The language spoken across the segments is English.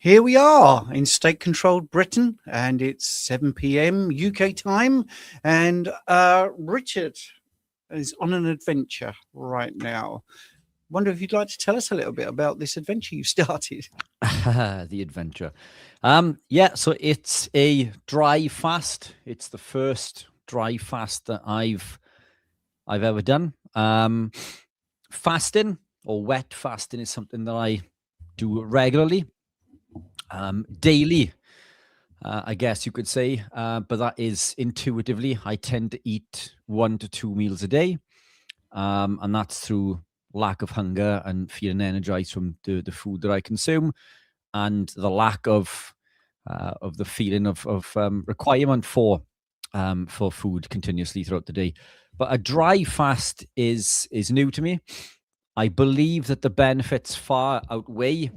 Here we are in state-controlled Britain, and it's 7 p.m. UK time, and Richard is on an adventure right now. Wonder if you'd like to tell us a little bit about this adventure you started. The adventure. So it's a dry fast. It's the first dry fast that I've ever done. Fasting or wet fasting is something that I do regularly, daily, I guess you could say, but that is intuitively. I tend to eat 1 to 2 meals a day, and that's through lack of hunger and feeling energized from the food that I consume, and the lack of the feeling of requirement for food continuously throughout the day. But a dry fast is new to me. I believe that the benefits far outweigh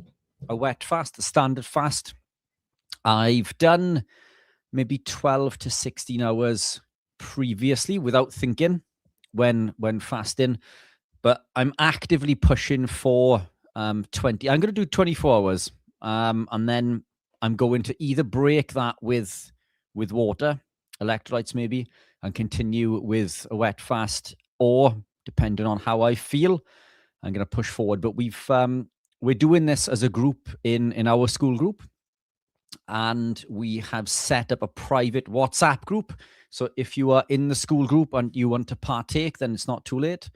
a wet fast, a standard fast. I've done maybe 12 to 16 hours previously without thinking when fasting, but I'm actively pushing for 20. I'm going to do 24 hours, and then I'm going to either break that with water, electrolytes maybe, and continue with a wet fast, or depending on how I feel, I'm going to push forward. But we're doing this as a group in our school group, and we have set up a private WhatsApp group. So if you are in the school group and you want to partake, then it's not too late.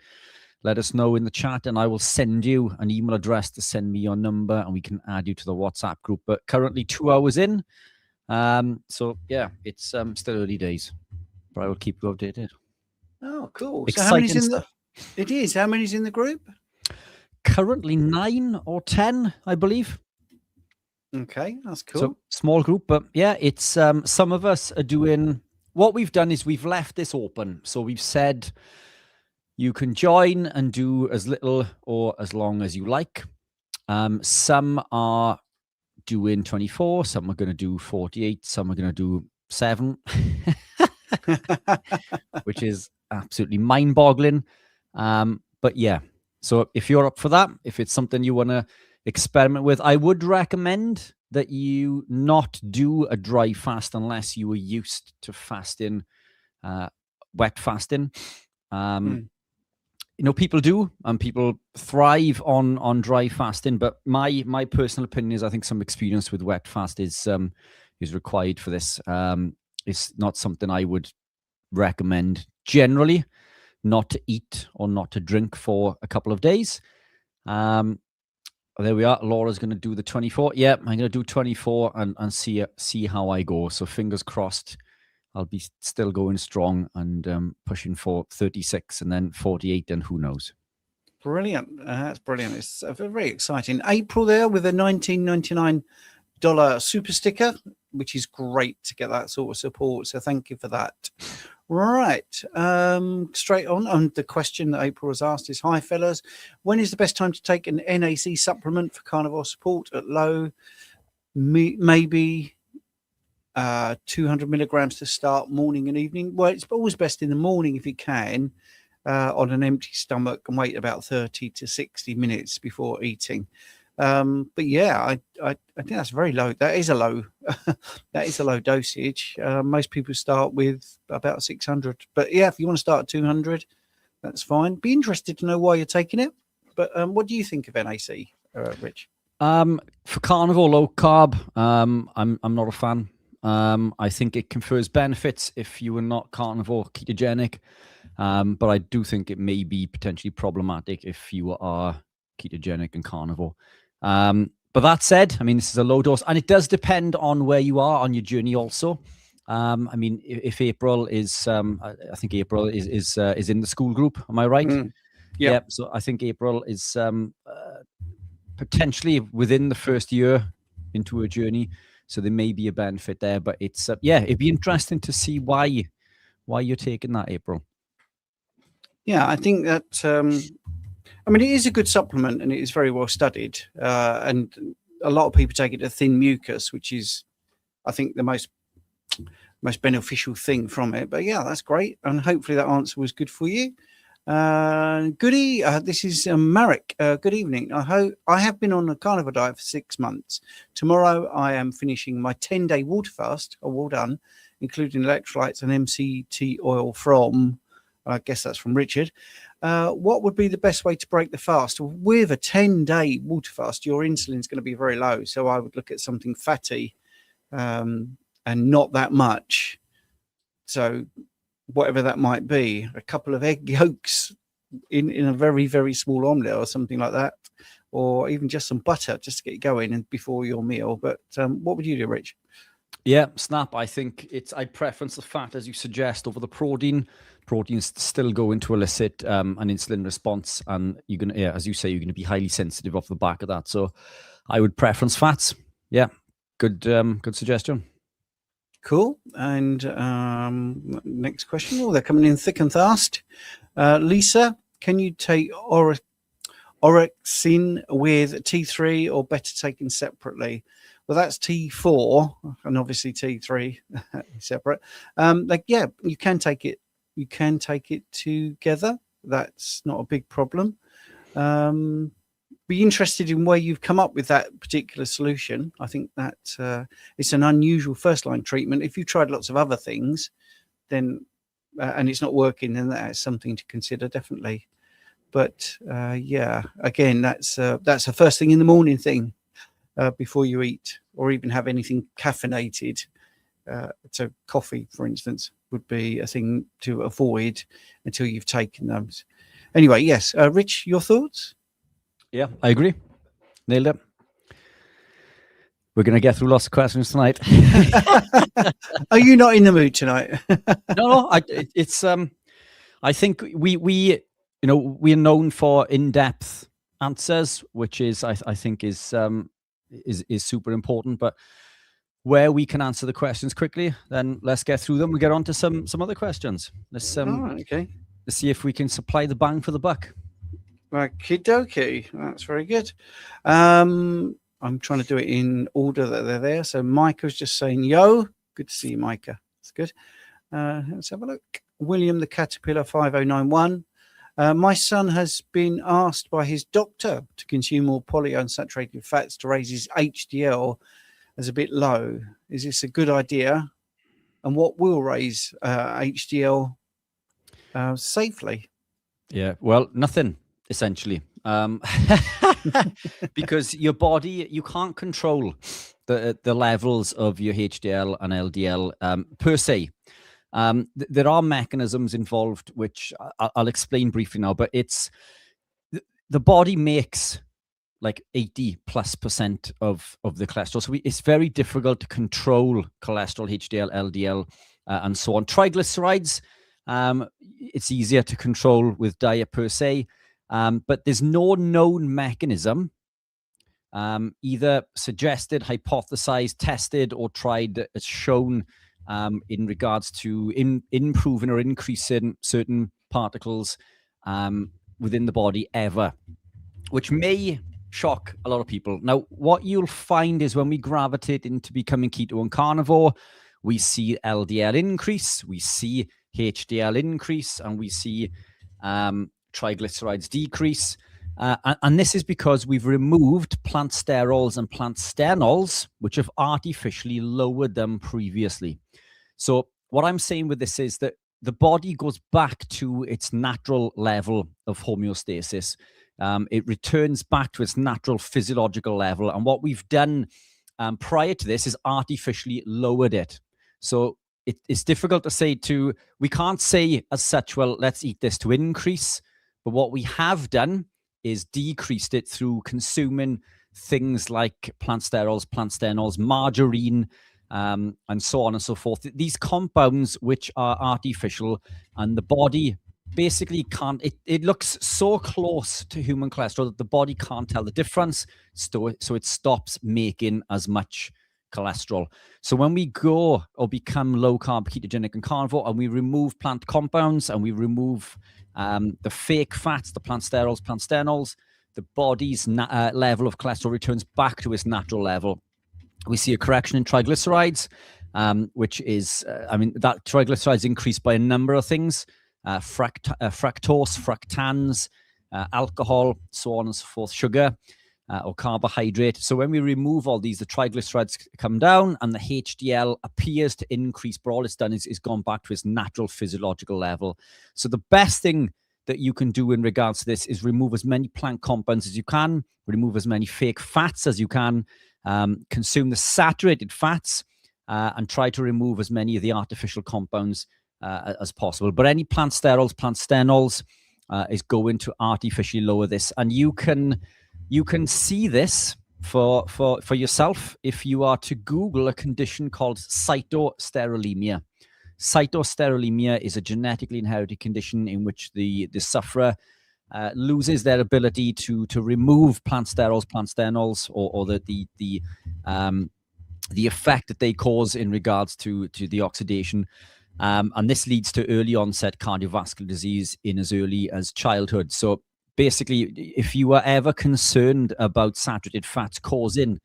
Let us know in the chat, and I will send you an email address to send me your number, and we can add you to the WhatsApp group. But currently 2 hours in. So yeah, it's still early days, but I will keep you updated. Oh, cool. Exciting so how many's in stuff. It is. How many's in the group? Currently 9 or 10, I believe. Okay, that's cool. So small group, but yeah, it's some of us are doing. What we've done is we've left this open. So we've said you can join and do as little or as long as you like. Some are doing 24, some are going to do 48, some are going to do 7, which is absolutely mind-boggling. But yeah, so if you're up for that, if it's something you want to experiment with, I would recommend that you not do a dry fast unless you were used to fasting, wet fasting. You know, people do, and people thrive on dry fasting. But my personal opinion is, I think some experience with wet fast is required for this. It's not something I would recommend generally, not to eat or not to drink for a couple of days. There we are. Laura's going to do the 24. Yeah, I'm going to do 24 and see how I go. So fingers crossed, I'll be still going strong and pushing for 36 and then 48, and who knows. Brilliant. That's brilliant. It's very exciting. April there with a $19.99 super sticker, which is great to get that sort of support. So thank you for that. Right. Straight on the question that April has asked is, hi fellas, when is the best time to take an NAC supplement for carnivore support at low? Maybe 200 milligrams to start morning and evening. Well, it's always best in the morning if you can, on an empty stomach, and wait about 30 to 60 minutes before eating. But yeah, I think that's very low. That is a low dosage. Most people start with about 600. But yeah, if you want to start at 200, that's fine. Be interested to know why you're taking it. But what do you think of NAC, Rich? For carnivore low carb, I'm not a fan. I think it confers benefits if you are not carnivore ketogenic, but I do think it may be potentially problematic if you are ketogenic and carnivore. But that said, I mean, this is a low dose, and it does depend on where you are on your journey also. I mean, if April is, I think April is in the school group. Am I right? Yeah. So I think April is potentially within the first year into a journey. So there may be a benefit there, but it's it'd be interesting to see why you're taking that, April. Yeah, I think that I mean, it is a good supplement and it is very well studied. And a lot of people take it to thin mucus, which is, I think, the most beneficial thing from it. But yeah, that's great, and hopefully that answer was good for you. Goody, this is Marek. Good evening. I have been on a carnivore diet for 6 months. Tomorrow I am finishing my 10-day water fast. Oh, well done, including electrolytes and MCT oil from, I guess that's from Richard. What would be the best way to break the fast? With a 10-day water fast, your insulin is going to be very low. So I would look at something fatty and not that much. So whatever that might be, a couple of egg yolks in a very, very small omelette or something like that, or even just some butter just to get you going and before your meal. But what would you do, Rich? Yeah, snap. I think I'd preference the fat, as you suggest, over the protein. Protein's still going to elicit an insulin response, and you're going to, as you say, you're going to be highly sensitive off the back of that. So I would preference fats. Yeah, good suggestion. Cool. And next question. Oh, they're coming in thick and fast. Lisa, can you take orexin with T3 or better taken separately? Well, that's T4 and obviously T3 separate. Yeah, you can take it. You can take it together. That's not a big problem. Be interested in where you've come up with that particular solution. I think that it's an unusual first line treatment. If you tried lots of other things, then and it's not working, then that's something to consider, definitely. But yeah, again, that's a first thing in the morning thing before you eat or even have anything caffeinated. So coffee, for instance, would be a thing to avoid until you've taken those. Anyway, yes, Rich, your thoughts? Yeah, I agree. Nailed it. We're going to get through lots of questions tonight. Are you not in the mood tonight? No. I think we are known for in-depth answers, which is I think is super important. But where we can answer the questions quickly, then let's get through them. We get on to some other questions. Let's okay. Let's see if we can supply the bang for the buck. Okie dokie. That's very good. I'm trying to do it in order that they're there. So Micah's just saying, yo, good to see you, Micah. That's good. Let's have a look. William the Caterpillar 5091. My son has been asked by his doctor to consume more polyunsaturated fats to raise his HDL as a bit low. Is this a good idea? And what will raise HDL safely? Yeah, well, nothing. Essentially, because your body, you can't control the levels of your HDL and LDL per se. There are mechanisms involved, which I'll explain briefly now, but it's the body makes like 80+% of the cholesterol. So it's very difficult to control cholesterol, HDL, LDL, and so on. Triglycerides, it's easier to control with diet per se. But there's no known mechanism, either suggested, hypothesized, tested, or tried as shown in regards to improving or increasing certain particles within the body ever, which may shock a lot of people. Now, what you'll find is when we gravitate into becoming keto and carnivore, we see LDL increase, we see HDL increase, and we see triglycerides decrease. And this is because we've removed plant sterols and plant stenols, which have artificially lowered them previously. So what I'm saying with this is that the body goes back to its natural level of homeostasis. It returns back to its natural physiological level. And what we've done prior to this is artificially lowered it. So it's difficult to say we can't say as such, well, let's eat this to increase. But what we have done is decreased it through consuming things like plant sterols, plant stenols, margarine, and so on and so forth. These compounds which are artificial, and the body basically can't, it looks so close to human cholesterol that the body can't tell the difference, so it stops making as much cholesterol. So when we go or become low carb, ketogenic, and carnivore, and we remove plant compounds and we remove the fake fats, the plant sterols, plant stenols, the body's level of cholesterol returns back to its natural level. We see a correction in triglycerides, which is, that triglycerides increase by a number of things. fructose, fructans, alcohol, so on and so forth, sugar, or carbohydrate. So when we remove all these, the triglycerides come down and the HDL appears to increase, but all it's done is gone back to its natural physiological level. So the best thing that you can do in regards to this is remove as many plant compounds as you can, remove as many fake fats as you can, consume the saturated fats, and try to remove as many of the artificial compounds as possible. But any plant sterols, plant stenols is going to artificially lower this. And you can see this for yourself if you are to Google a condition called cytosterolemia. Cytosterolemia is a genetically inherited condition in which the sufferer loses their ability to remove plant sterols, plant stenols, or the effect that they cause in regards to the oxidation. And this leads to early onset cardiovascular disease in as early as childhood. So basically, if you are ever concerned about saturated fats causing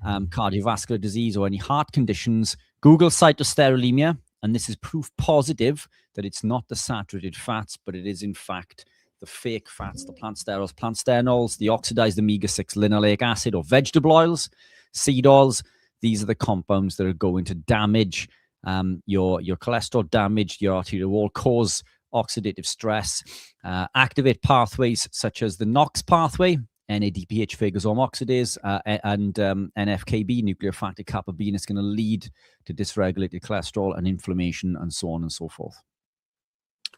cardiovascular disease or any heart conditions, Google cytosterolemia, and this is proof positive that it's not the saturated fats, but it is in fact the fake fats, the plant sterols, plant stenols, the oxidized omega-6 linoleic acid or vegetable oils, seed oils. These are the compounds that are going to damage your cholesterol, damage your arterial wall, cause oxidative stress, activate pathways such as the NOx pathway, NADPH phagosome oxidase, and NFKB, nuclear factor kappa B, and it's going to lead to dysregulated cholesterol and inflammation and so on and so forth.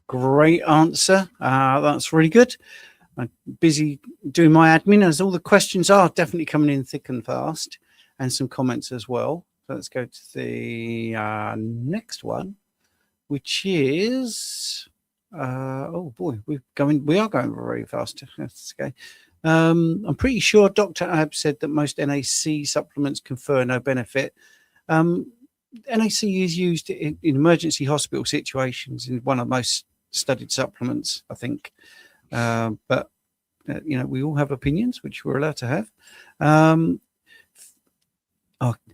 Great answer. That's really good. I'm busy doing my admin, as all the questions are definitely coming in thick and fast, and some comments as well. So let's go to the next one, which is oh boy, we are going very fast. Let's go. I'm pretty sure Dr. Ab said that most NAC supplements confer no benefit. NAC is used in emergency hospital situations in one of the most studied supplements, I think. But you know, we all have opinions, which we're allowed to have.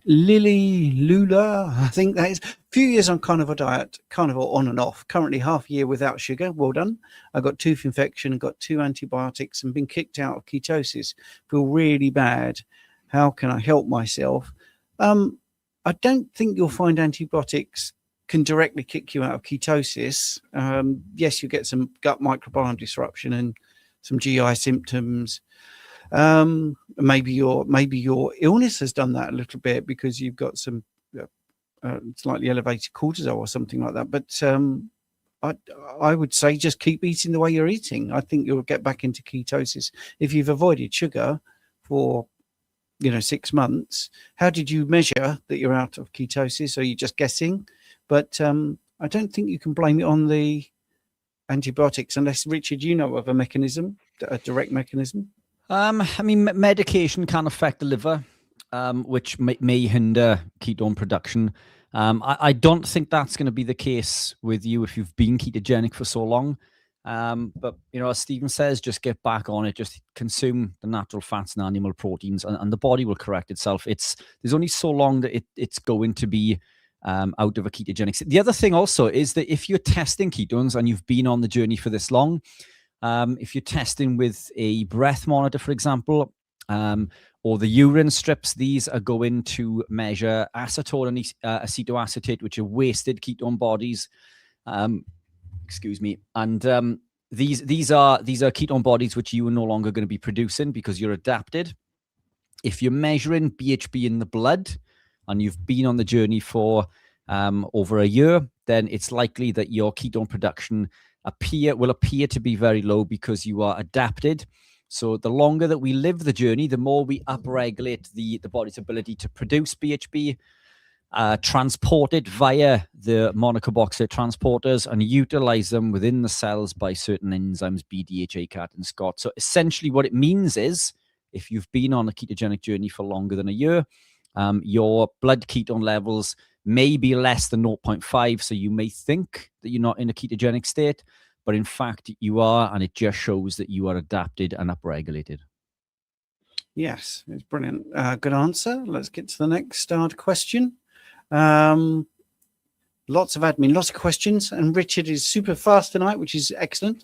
Lily Lula, I think that is. A few years on carnivore diet, carnivore on and off. Currently half a year without sugar. Well done. I got tooth infection, got 2 antibiotics, and been kicked out of ketosis. Feel really bad. How can I help myself? I don't think you'll find antibiotics can directly kick you out of ketosis. Yes, you get some gut microbiome disruption and some GI symptoms. Maybe your illness has done that a little bit because you've got some slightly elevated cortisol or something like that. But I would say just keep eating the way you're eating. I think you'll get back into ketosis if you've avoided sugar for 6 months. How did you measure that you're out of ketosis? Are you just guessing? But I don't think you can blame it on the antibiotics unless, Richard, you know of a mechanism, a direct mechanism. I mean, medication can affect the liver, which may hinder ketone production. I don't think that's going to be the case with you if you've been ketogenic for so long. But, as Stephen says, just get back on it. Just consume the natural fats and animal proteins, and the body will correct itself. There's only so long that it's going to be out of a ketogenic. The other thing also is that if you're testing ketones and you've been on the journey for this long, if you're testing with a breath monitor, for example, or the urine strips, these are going to measure acetone and acetoacetate, which are wasted ketone bodies. Excuse me. And these are ketone bodies which you are no longer going to be producing because you're adapted. If you're measuring BHB in the blood and you've been on the journey for over a year, then it's likely that your ketone production will appear to be very low because you are adapted. So the longer that we live the journey, the more we upregulate the body's ability to produce BHB, transport it via the monocarboxylate transporters, and utilize them within the cells by certain enzymes, BDH, ACAT, and SCOT. So essentially what it means is if you've been on a ketogenic journey for longer than a year, your blood ketone levels may be less than 0.5. So you may think that you're not in a ketogenic state, but in fact you are, and it just shows that you are adapted and upregulated. Yes, it's brilliant. Good answer. Let's get to the next question. lots of admin, lots of questions, and Richard is super fast tonight, which is excellent.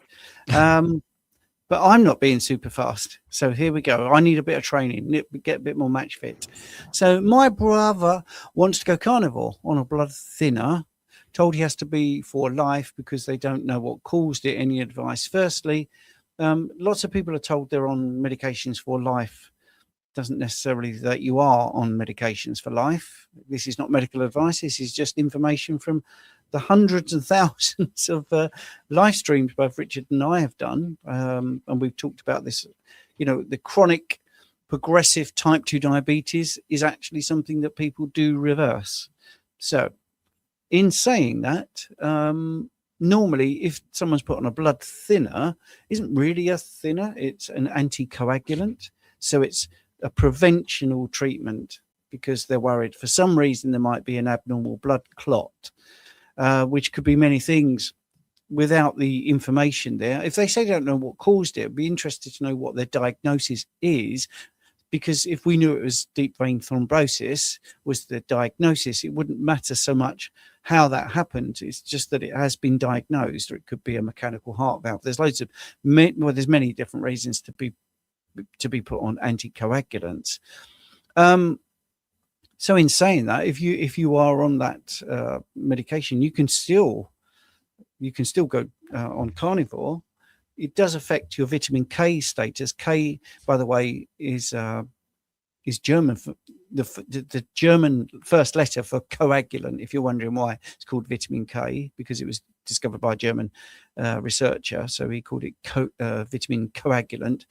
But I'm not being super fast. So here we go. I need a bit of training, get a bit more match fit. So my brother wants to go carnivore on a blood thinner, told he has to be for life because they don't know what caused it. Any advice? Firstly, lots of people are told they're on medications for life. Doesn't necessarily that you are on medications for life. This is not medical advice. This is just information from the hundreds and thousands of live streams both Richard and I have done. And we've talked about this, the chronic progressive type 2 diabetes is actually something that people do reverse. So in saying that, normally if someone's put on a blood thinner, isn't really a thinner, it's an anticoagulant. So it's a preventional treatment because they're worried for some reason there might be an abnormal blood clot, which could be many things without the information there. If they say they don't know what caused it, I'd be interested to know what their diagnosis is, because if we knew it was deep vein thrombosis was the diagnosis, it wouldn't matter so much how that happened. It's just that it has been diagnosed, or it could be a mechanical heart valve. There's loads of, there's many different reasons to be put on anticoagulants. So in saying that, if you are on that medication, you can still go on carnivore. It does affect your vitamin K status. K, by the way, is German for the German first letter for coagulant. If you're wondering why it's called vitamin K, because it was discovered by a German researcher, so he called it vitamin coagulant.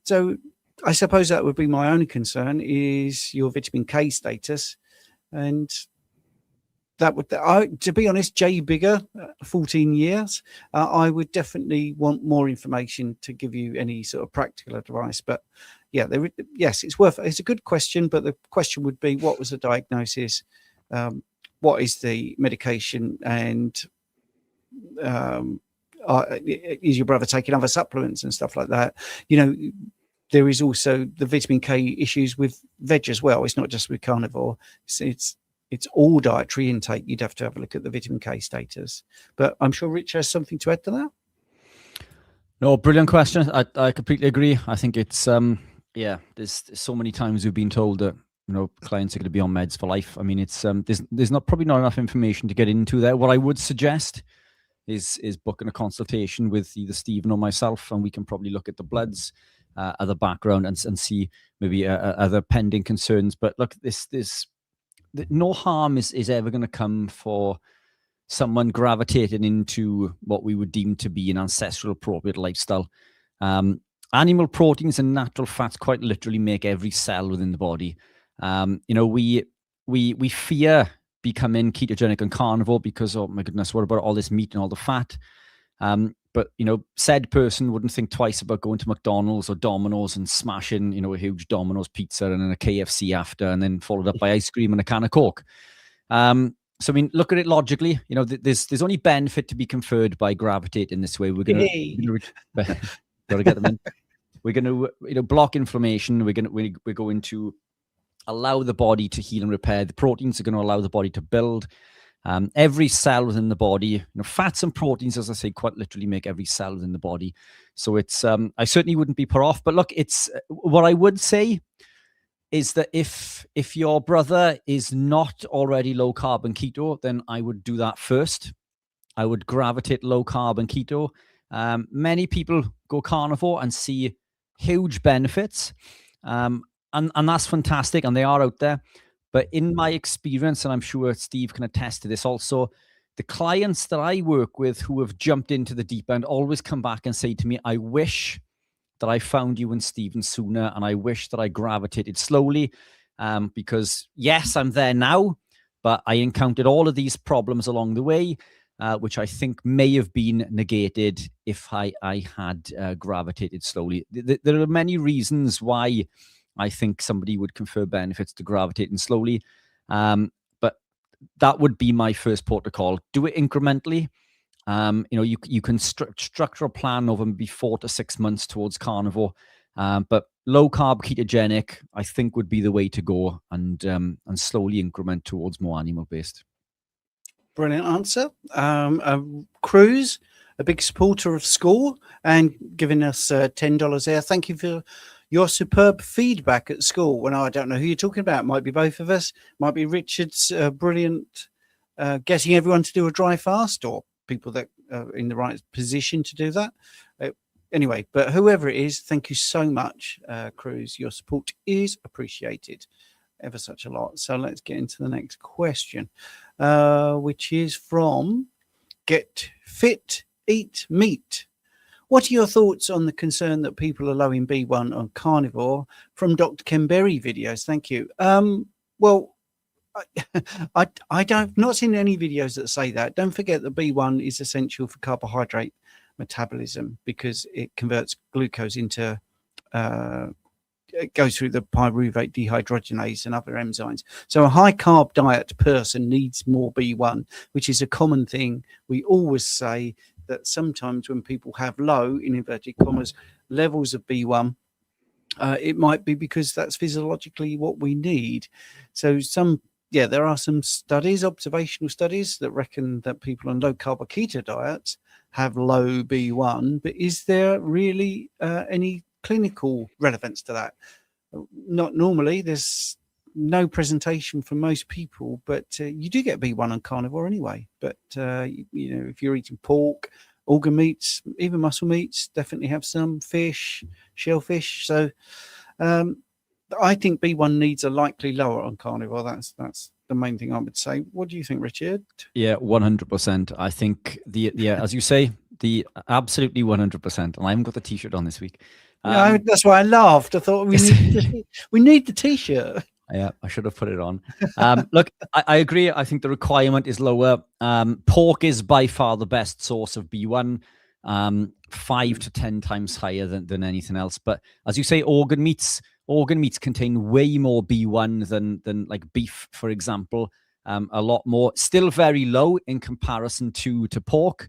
So I suppose that would be my only concern is your vitamin K status, and that would, to be honest, Jay Bigger, 14 years, I would definitely want more information to give you any sort of practical advice. But yeah, yes, it's a good question, but the question would be, what was the diagnosis? What is the medication? And is your brother taking other supplements and stuff like that? There is also the vitamin K issues with veg as well. It's not just with carnivore. It's all dietary intake. You'd have to have a look at the vitamin K status. But I'm sure Rich has something to add to that. No, brilliant question. I completely agree. I think it's there's so many times we've been told that clients are going to be on meds for life. I mean, it's there's probably not enough information to get into there. What I would suggest is booking a consultation with either Stephen or myself, and we can probably look at the bloods, other background, and see maybe other pending concerns. But look, no harm is ever going to come for someone gravitating into what we would deem to be an ancestral appropriate lifestyle. Animal proteins and natural fats quite literally make every cell within the body. We fear becoming ketogenic and carnivore because, oh my goodness, what about all this meat and all the fat? But said person wouldn't think twice about going to McDonald's or Domino's and smashing, a huge Domino's pizza and then a KFC after, and then followed up by ice cream and a can of Coke. So I mean, look at it logically. There's only benefit to be conferred by gravitating this way. We're gonna gotta get them in. We're gonna block inflammation. We're going to allow the body to heal and repair. The proteins are going to allow the body to build. Every cell within the body, fats and proteins, as I say, quite literally make every cell within the body. So it's, I certainly wouldn't be put off. But look, it's what I would say is that if your brother is not already low carb and keto, then I would do that first. I would gravitate low carb and keto. Many people go carnivore and see huge benefits, and that's fantastic, and they are out there. But in my experience, and I'm sure Steve can attest to this also, the clients that I work with who have jumped into the deep end always come back and say to me, I wish that I found you and Stephen sooner, and I wish that I gravitated slowly, because yes, I'm there now, but I encountered all of these problems along the way, which I think may have been negated if I had gravitated slowly. There are many reasons why I think somebody would confer benefits to gravitating slowly. But that would be my first protocol. Do it incrementally. You can structure a plan over maybe 4 to 6 months towards carnivore. But low carb ketogenic, I think, would be the way to go, and slowly increment towards more animal based. Brilliant answer. Cruz, a big supporter of Skool and giving us $10 there. Thank you for your superb feedback at Skool. When I don't know who you're talking about. Might be both of us. Might be Richard's brilliant getting everyone to do a dry fast, or people that are in the right position to do that. Anyway, but whoever it is, thank you so much, Cruz. Your support is appreciated ever such a lot. So let's get into the next question, which is from Get Fit, Eat Meat. What are your thoughts on the concern that people are low in B1 on carnivore from Dr. Ken Berry videos? Thank you. Well, I don't not seen any videos that say that. Don't forget that B1 is essential for carbohydrate metabolism because it converts glucose into it goes through the pyruvate dehydrogenase and other enzymes. So a high carb diet person needs more B1, which is a common thing. We always say that sometimes when people have low, in inverted commas, levels of B1, it might be because that's physiologically what we need. So there are some studies, observational studies, that reckon that people on low carb or keto diets have low B1, but is there really any clinical relevance to that? Not normally. There's no presentation for most people, but you do get B1 on carnivore anyway. But if you're eating pork, organ meats, even muscle meats, definitely have some fish, shellfish. So I think B1 needs are likely lower on carnivore. That's the main thing I would say. What do you think, Richard? Yeah, 100%. I think as you say, the absolutely 100%. And I haven't got the T-shirt on this week. No, that's why I laughed. I thought we need the T-shirt. Yeah, I should have put it on. Look, I agree. I think the requirement is lower. Pork is by far the best source of B1, 5 to 10 times higher than anything else. But as you say, organ meats contain way more B1 than like beef, for example. A lot more. Still very low in comparison to pork.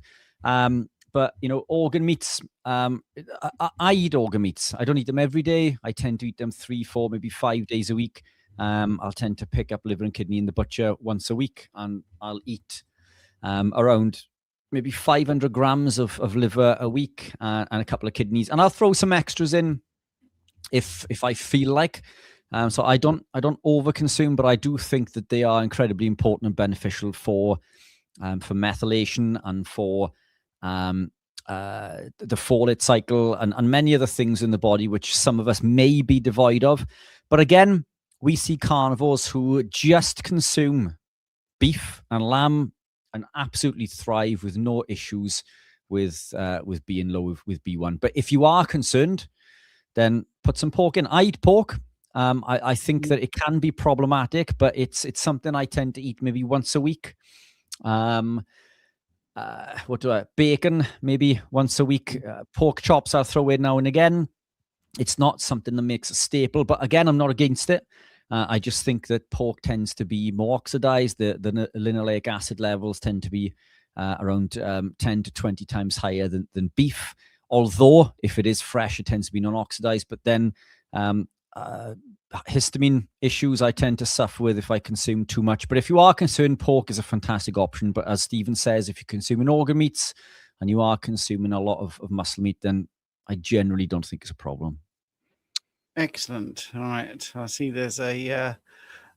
But organ meats, I eat organ meats. I don't eat them every day. I tend to eat them 3, 4, maybe 5 days a week. I'll tend to pick up liver and kidney in the butcher once a week, and I'll eat around maybe 500 grams of liver a week and a couple of kidneys, and I'll throw some extras in if I feel like. So I don't overconsume, but I do think that they are incredibly important and beneficial for methylation and for the folate cycle and many other things in the body, which some of us may be devoid of. But again, we see carnivores who just consume beef and lamb and absolutely thrive with no issues with being low with B1. But if you are concerned, then put some pork in. I eat pork. I think that it can be problematic, but it's something I tend to eat maybe once a week. Bacon maybe once a week. Pork chops I'll throw in now and again. It's not something that makes a staple, but again, I'm not against it. I just think that pork tends to be more oxidized. The linoleic acid levels tend to be around 10 to 20 times higher than beef. Although if it is fresh, it tends to be non-oxidized. But then histamine issues I tend to suffer with if I consume too much. But if you are concerned, pork is a fantastic option. But as Stephen says, if you're consuming organ meats and you are consuming a lot of muscle meat, then I generally don't think it's a problem. Excellent. All right. I see there's a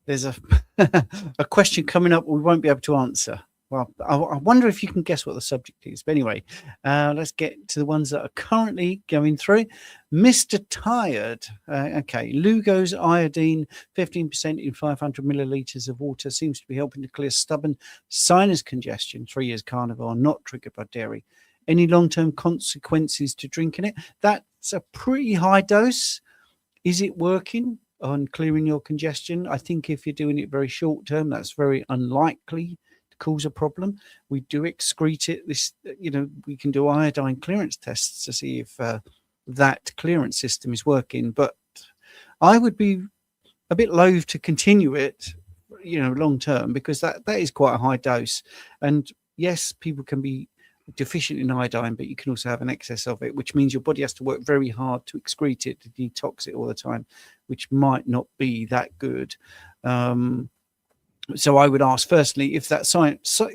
a question coming up we won't be able to answer. Well, I wonder if you can guess what the subject is. But anyway, let's get to the ones that are currently going through. Mr. Tired. Okay. Lugo's iodine, 15% in 500 milliliters of water seems to be helping to clear stubborn sinus congestion. 3 years carnivore, not triggered by dairy. Any long-term consequences to drinking it? That's a pretty high dose. Is it working on clearing your congestion? I think if you're doing it very short term, that's very unlikely to cause a problem. We do excrete it. We can do iodine clearance tests to see if that clearance system is working. But I would be a bit loath to continue it, long term, because that is quite a high dose. And yes, people can be deficient in iodine, but you can also have an excess of it, which means your body has to work very hard to excrete it, to detox it all the time, which might not be that good. So I would ask firstly if that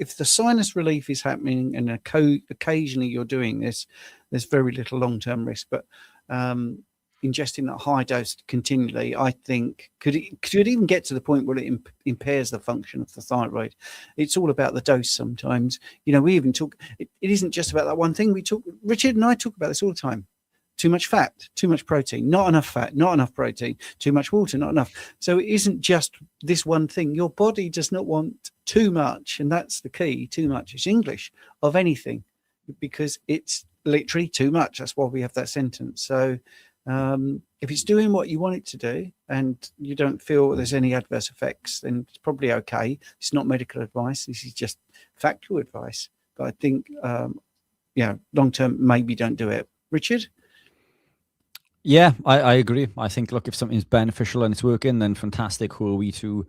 if the sinus relief is happening and occasionally you're doing this, there's very little long-term risk. But ingesting that high dose continually, I think could it even get to the point where it impairs the function of the thyroid? It's all about the dose sometimes. We even talk. It isn't just about that one thing. Richard and I talk about this all the time. Too much fat, too much protein, not enough fat, not enough protein, too much water, not enough. So it isn't just this one thing. Your body does not want too much, and that's the key. Too much. It's English of anything, because it's literally too much. That's why we have that sentence. So if it's doing what you want it to do and you don't feel there's any adverse effects, then it's probably okay. It's not medical advice. This is just factual advice. But I think, long term, maybe don't do it. Richard? Yeah, I agree. I think, look, if something's beneficial and it's working, then fantastic. Who are we to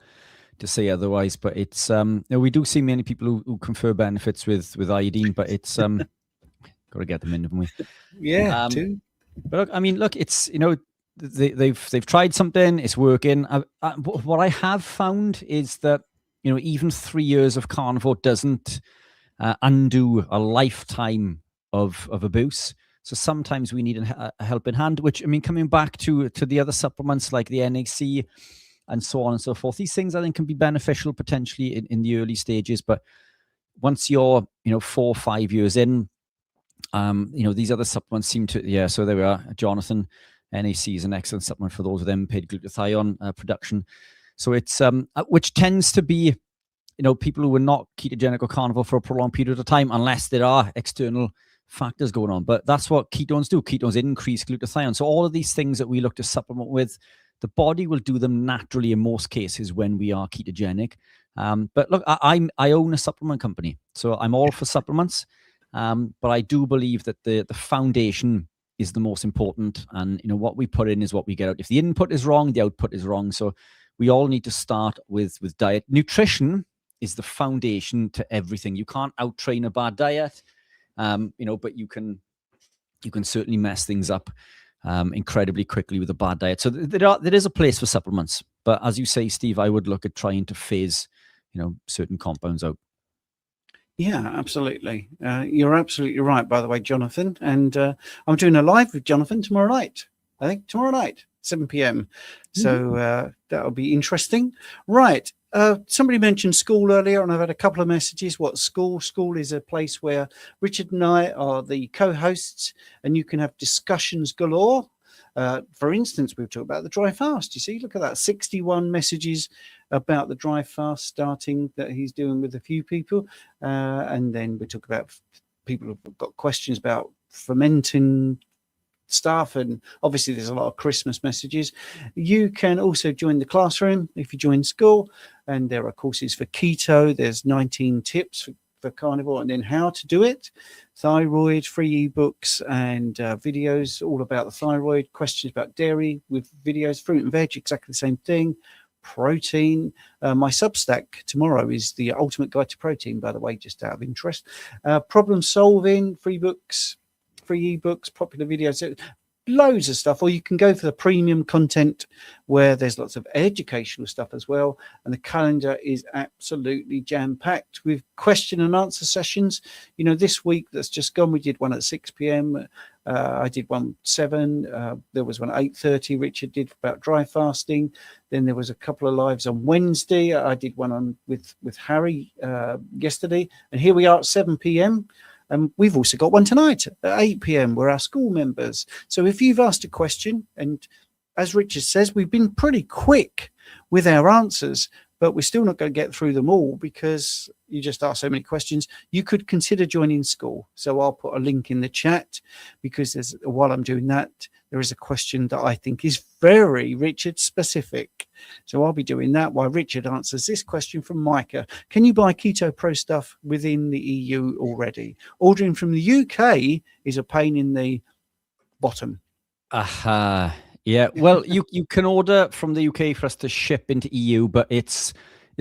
say otherwise? But it's we do see many people who confer benefits with iodine, but it's got to get them in, haven't we? Yeah, too. But look, it's they've tried something, it's working. What I have found is that even 3 years of carnivore doesn't undo a lifetime of abuse. So sometimes we need a helping hand, which, coming back to the other supplements like the NAC and so on and so forth, these things I think can be beneficial potentially in the early stages. But once you're, 4 or 5 years in, these other supplements seem to, so there we are. Jonathan, NAC is an excellent supplement for those with unpaid glutathione production. So it's, which tends to be, people who are not ketogenic or carnivore for a prolonged period of time, unless there are external factors going on. But that's what ketones do. Ketones increase glutathione. So all of these things that we look to supplement with, the body will do them naturally in most cases when we are ketogenic. But look, I own a supplement company, so I'm all for supplements. But I do believe that the foundation is the most important, and what we put in is what we get out. If the input is wrong, the output is wrong. So we all need to start with diet. Nutrition is the foundation to everything. You can't out-train a bad diet. But you can certainly mess things up incredibly quickly with a bad diet. So there is a place for supplements, but as you say, Steve, I would look at trying to phase, certain compounds out. Yeah, absolutely. You're absolutely right, by the way, Jonathan. And I'm doing a live with Jonathan tomorrow night. I think tomorrow night, 7 p.m. So that'll be interesting. Right. Somebody mentioned Skool earlier, and I've had a couple of messages. What's Skool? Skool is a place where Richard and I are the co-hosts, and you can have discussions galore. For instance, we've talked about the dry fast. You see, look at that, 61 messages about the dry fast starting that he's doing with a few people. And then we talk about people who've got questions about fermenting stuff, and obviously there's a lot of Christmas messages. You can also join the classroom if you join Skool, and there are courses for keto. There's 19 tips for carnivore, and then how to do it, thyroid, free ebooks and videos all about the thyroid, questions about dairy with videos, fruit and veg, exactly the same thing, protein. My Substack tomorrow is the ultimate guide to protein, by the way, just out of interest. Problem solving, free books, free ebooks, popular videos, loads of stuff. Or you can go for the premium content where there's lots of educational stuff as well, and the calendar is absolutely jam-packed with question and answer sessions. This week that's just gone, we did one at 6 p.m. I did one 7. There was one at 8:30 Richard did about dry fasting. Then there was a couple of lives on Wednesday. I did one on with Harry yesterday, and here we are at 7 p.m. And we've also got one tonight at 8 p.m. We're our Skool members. So if you've asked a question, and as Richard says, we've been pretty quick with our answers, but we're still not going to get through them all because you just asked so many questions. You could consider joining Skool. So I'll put a link in the chat, because while I'm doing that, there is a question that I think is very Richard specific. So I'll be doing that while Richard answers this question from Micah. Can you buy Keto Pro stuff within the EU already? Ordering from the UK is a pain in the bottom. Yeah, well, you can order from the UK for us to ship into EU, but it's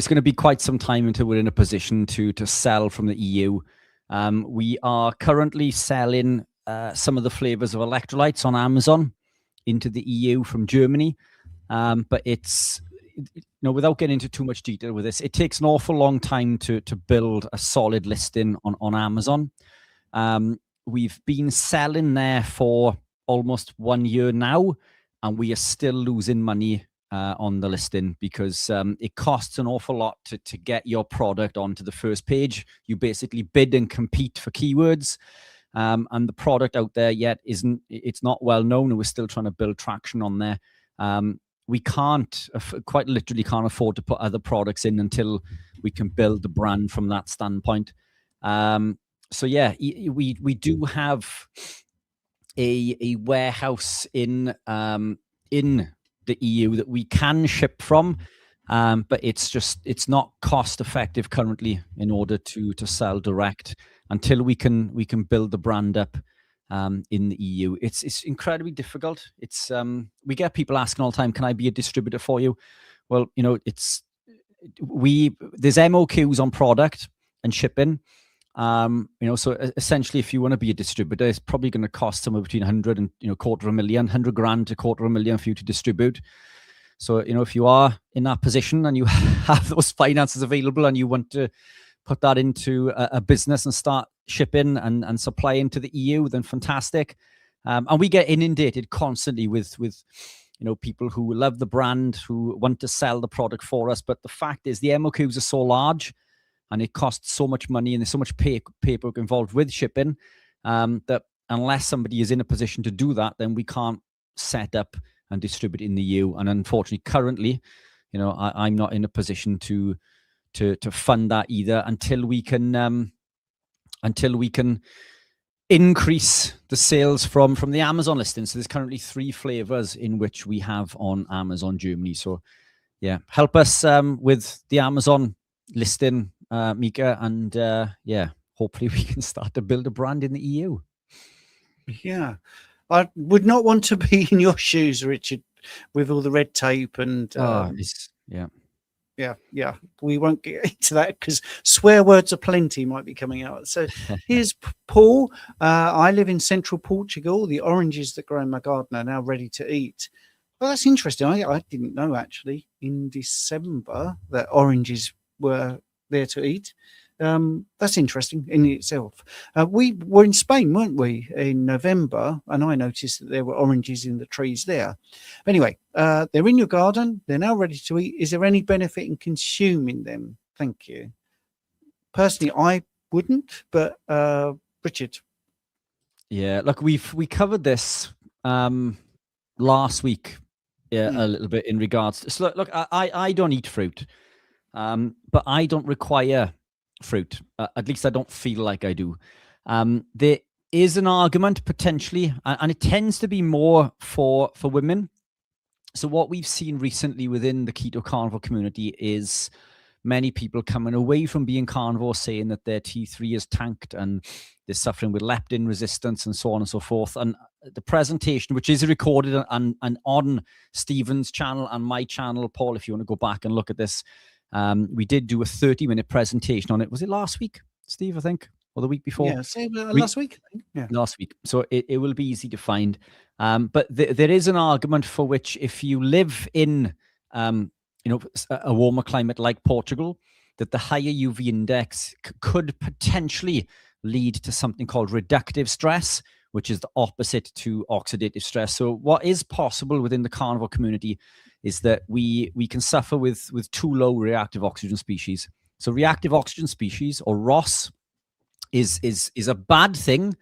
going to be quite some time until we're in a position to sell from the EU. We are currently selling some of the flavors of electrolytes on Amazon into the EU from Germany, but it's without getting into too much detail with this, it takes an awful long time to build a solid listing on Amazon. We've been selling there for almost 1 year now, and we are still losing money on the listing because it costs an awful lot to get your product onto the first page. You basically bid and compete for keywords, and the product out there yet it's not well known, and we're still trying to build traction on there. We quite literally can't afford to put other products in until we can build the brand from that standpoint. So yeah, we do have a warehouse in the EU that we can ship from, but it's not cost effective currently in order to sell direct until we can build the brand up in the EU. It's incredibly difficult. It's we get people asking all the time, can I be a distributor for you? Well, there's MOQs on product and shipping. So essentially, if you want to be a distributor, it's probably going to cost somewhere between 100 and $250,000 to $250,000 for you to distribute. So if you are in that position and you have those finances available and you want to put that into a business and start shipping and supplying to the EU, then fantastic. And we get inundated constantly with people who love the brand, who want to sell the product for us. But the fact is, the MOQs are so large, and it costs so much money, and there's so much paperwork involved with shipping, that unless somebody is in a position to do that, then we can't set up and distribute in the EU. And unfortunately, currently, I'm not in a position to fund that either until we can increase the sales from the Amazon listing. So there's currently 3 flavors in which we have on Amazon Germany. So yeah, help us with the Amazon listing, Mika, and hopefully we can start to build a brand in the EU. Yeah, I would not want to be in your shoes, Richard, with all the red tape and yeah. We won't get into that because swear words aplenty might be coming out. So here's Paul. I live in central Portugal. The oranges that grow in my garden are now ready to eat. Well, that's interesting. I didn't know actually in December that oranges were there to eat. That's interesting in itself. We were in Spain, weren't we, in November, and I noticed that there were oranges in the trees there. Anyway, they're in your garden. They're now ready to eat. Is there any benefit in consuming them? Thank you. Personally, I wouldn't, but Richard. Yeah, look, we covered this last week, a little bit in regards to, so look, I don't eat fruit, but I don't require fruit. At least I don't feel like I do. There is an argument potentially, and it tends to be more for women. So what we've seen recently within the keto carnivore community is many people coming away from being carnivore saying that their T3 is tanked and they're suffering with leptin resistance and so on and so forth. And the presentation, which is recorded and on Stephen's channel and my channel, Paul, if you want to go back and look at this, we did do a 30-minute presentation on it. Was it last week, Steve, I think, or the week before? Yeah, last week. Yeah, last week. So it will be easy to find. But there is an argument for which, if you live in a warmer climate like Portugal, that the higher UV index could potentially lead to something called reductive stress, which is the opposite to oxidative stress. So what is possible within the carnivore community is that we can suffer with too low reactive oxygen species. So reactive oxygen species, or ROS, is a bad thing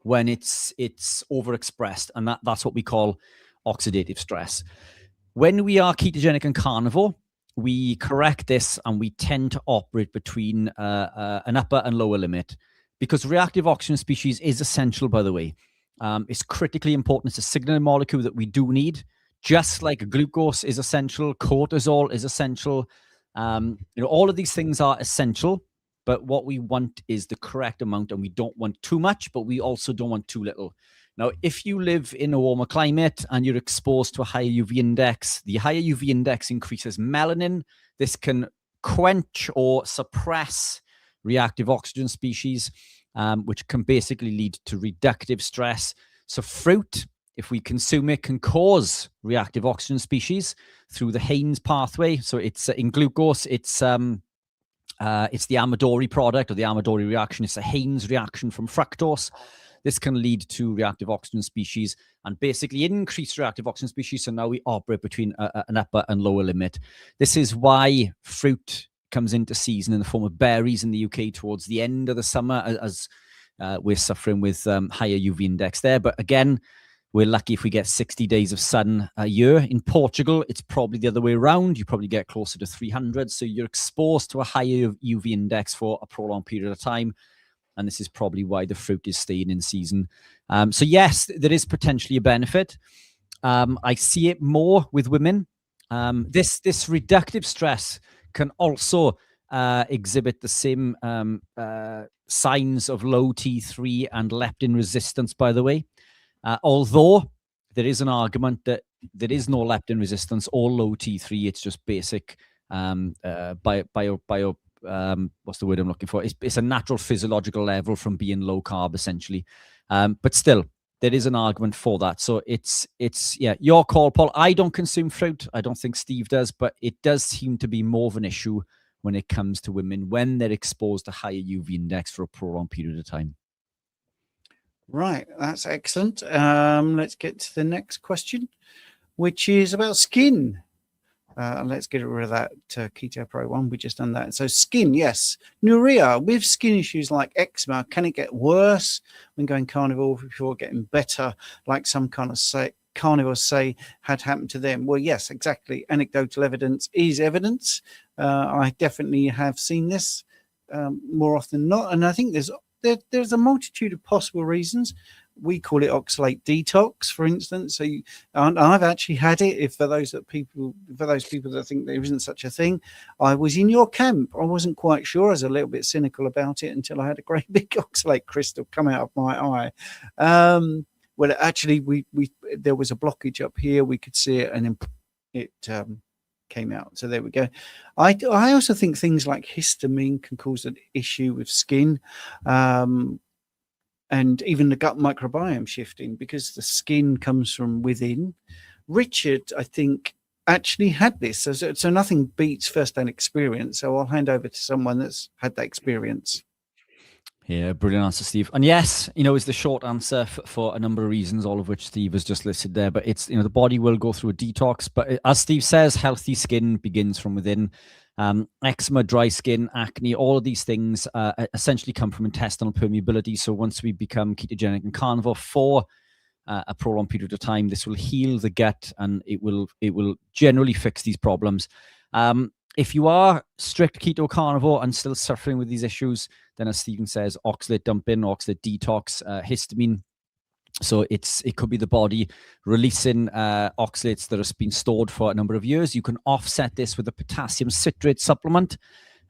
when it's overexpressed, and that's what we call oxidative stress. When we are ketogenic and carnivore, we correct this, and we tend to operate between an upper and lower limit, because reactive oxygen species is essential, by the way. It's critically important. It's a signaling molecule that we do need. Just like glucose is essential, cortisol is essential. All of these things are essential, but what we want is the correct amount, and we don't want too much, but we also don't want too little. Now, if you live in a warmer climate and you're exposed to a higher UV index, the higher UV index increases melanin. This can quench or suppress reactive oxygen species, which can basically lead to reductive stress. So fruit if we consume it, can cause reactive oxygen species through the Haynes pathway. So it's in glucose, it's the Amadori product, or the Amadori reaction. It's a Haynes reaction from fructose. This can lead to reactive oxygen species and basically increase reactive oxygen species. So now we operate between an upper and lower limit. This is why fruit comes into season in the form of berries in the UK towards the end of the summer, as we're suffering with higher UV index there. But again, we're lucky if we get 60 days of sun a year. In Portugal, it's probably the other way around. You probably get closer to 300. So you're exposed to a higher UV index for a prolonged period of time. And this is probably why the fruit is staying in season. So yes, there is potentially a benefit. I see it more with women. This reductive stress can also exhibit the same signs of low T3 and leptin resistance, by the way. Although there is an argument that there is no leptin resistance or low T3, it's just basic what's the word I'm looking for? It's a natural physiological level from being low carb, essentially. But still, there is an argument for that. So it's your call, Paul. I don't consume fruit. I don't think Steve does, but it does seem to be more of an issue when it comes to women when they're exposed to higher UV index for a prolonged period of time. Right, that's excellent. Let's get to the next question, which is about skin. Let's get rid of that Keto Pro one. We just done that. So skin, yes. Nuria, with skin issues like eczema, can it get worse when going carnivore before getting better, like some kind of carnivores say had happened to them? Well, yes, exactly. Anecdotal evidence is evidence. I definitely have seen this more often than not. And I think there's a multitude of possible reasons. We call it oxalate detox, for instance. So I've actually had it. For those people that think there isn't such a thing, I was in your camp. I wasn't quite sure. I was a little bit cynical about it until I had a great big oxalate crystal come out of my eye. Well, actually, there was a blockage up here. We could see it, and then it came out. So there we go. I also think things like histamine can cause an issue with skin. And even the gut microbiome shifting, because the skin comes from within. Richard, I think, actually had this. So nothing beats first-hand experience. So I'll hand over to someone that's had that experience. Yeah, brilliant answer, Steve. And yes, is the short answer for a number of reasons, all of which Steve has just listed there. But it's, the body will go through a detox. But as Steve says, healthy skin begins from within. Eczema, dry skin, acne, all of these things essentially come from intestinal permeability. So once we become ketogenic and carnivore for a prolonged period of time, this will heal the gut and it will generally fix these problems. If you are strict keto carnivore and still suffering with these issues, then as Stephen says, oxalate dumping, oxalate detox, histamine. So it could be the body releasing oxalates that have been stored for a number of years. You can offset this with a potassium citrate supplement.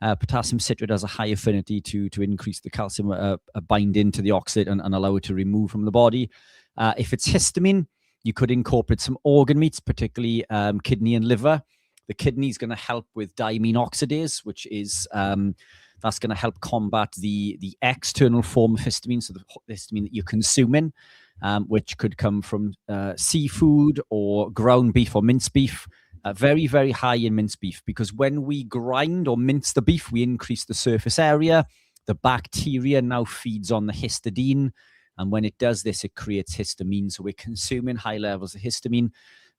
Potassium citrate has a high affinity to increase the calcium binding to the oxalate and allow it to remove from the body. If it's histamine, you could incorporate some organ meats, particularly kidney and liver. The kidney is going to help with diamine oxidase, which is that's going to help combat the external form of histamine, so the histamine that you're consuming, which could come from seafood or ground beef or minced beef. Very, very high in minced beef, because when we grind or mince the beef, we increase the surface area. The bacteria now feeds on the histidine, and when it does this, it creates histamine. So we're consuming high levels of histamine.